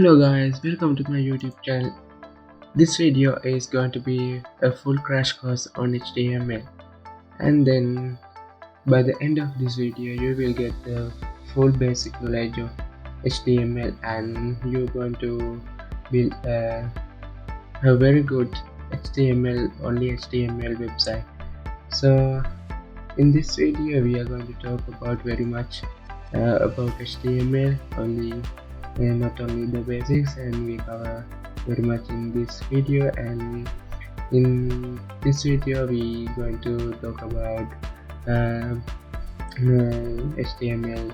Hello guys, welcome to my YouTube channel. This video is going to be a full crash course on HTML, and then by the end of this video you will get the full basic knowledge of HTML, and you're going to build a very good only HTML website. So in this video we are going to talk about very much about HTML only, and not only the basics, and we cover very much in this video. And in this video we going to talk about HTML,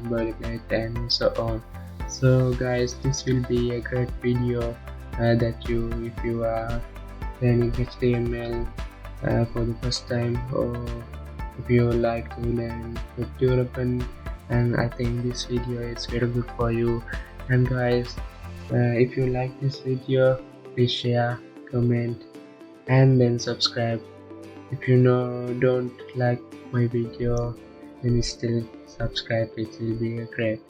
boilerplate, and so on. So guys, this will be a great video that if you are learning HTML for the first time, or if you like to learn web development, and I think this video is very good for you. And guys, if you like this video, please share, comment, and then subscribe. If you don't like my video, then still subscribe, it will be great.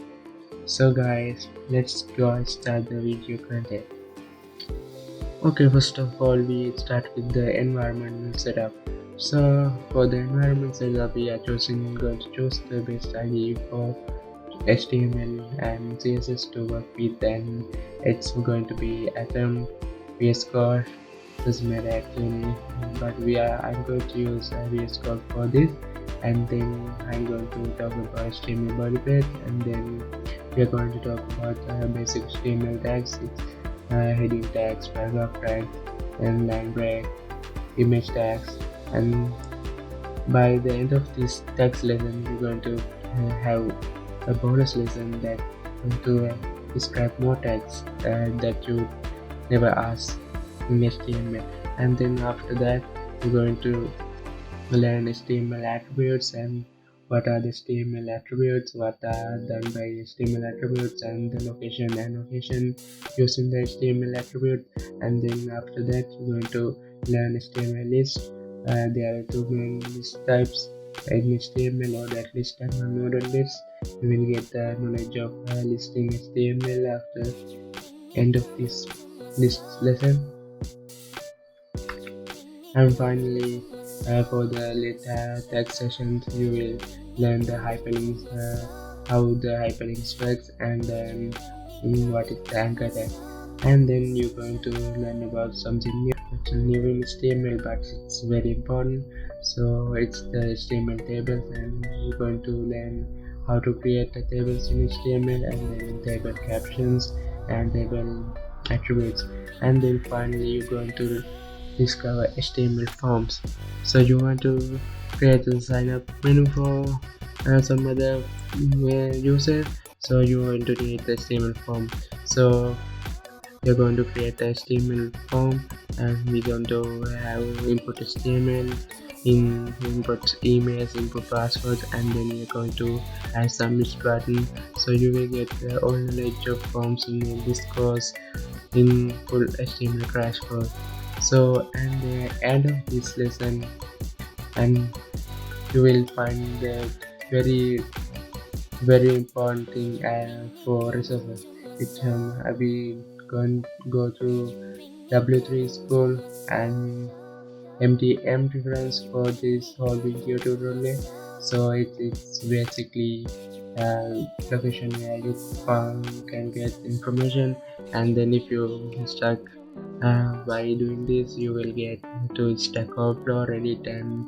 So guys, let's go and start the video content. Okay, first of all we start with the environmental setup. So for the environment setup, we are going to choose the best IDE for HTML and CSS to work with, and it's going to be Atom, VS Code, doesn't matter actually, but I'm going to use VS Code for this. And then I'm going to talk about HTML boilerplate, and then we are going to talk about basic HTML tags, heading tags, paragraph tags, and line break, image tags. And by the end of this tags lesson, we're going to have a bonus lesson that going to describe more tags that you never ask in HTML. And then after that, we're going to learn HTML attributes, and what are the HTML attributes, what are done by HTML attributes, and the location annotation using the HTML attribute. And then after that, we're going to learn HTML list. There are two main list types in HTML, or that list and non-ordered list. You will get the knowledge of listing HTML after end of this list lesson. And finally, for the later tag sessions, you will learn the hyperlinks, how the hyperlinks works, and then what is the anchor tag. And then you're going to learn about something new in HTML, but it's very important. So it's the HTML tables, and you're going to learn how to create the tables in HTML, and then table captions and table attributes. And then finally you're going to discover HTML forms. So you want to create a sign up menu for some other user, so you want to create the HTML form. So you're going to create the HTML form, and we're going to have input HTML, input emails, input passwords, and then you're going to add submit button. So you will get all knowledge of forms in this course in full HTML crash course. So at the end of this lesson, and you will find the very important thing for resources. We going to go through W3 school and MTM reference for this whole video tutorial. So it's basically location where you can get information, and then if you stuck by doing this, you will get to Stack Overflow, Reddit, and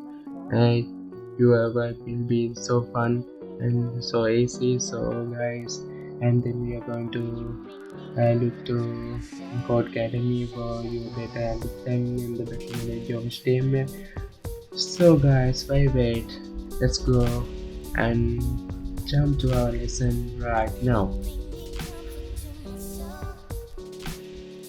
your work will be so fun and so easy. So guys, and then we are going to look to Code Academy for you better understanding and the better knowledge of HTML. So guys, why wait? Let's go and jump to our lesson right now.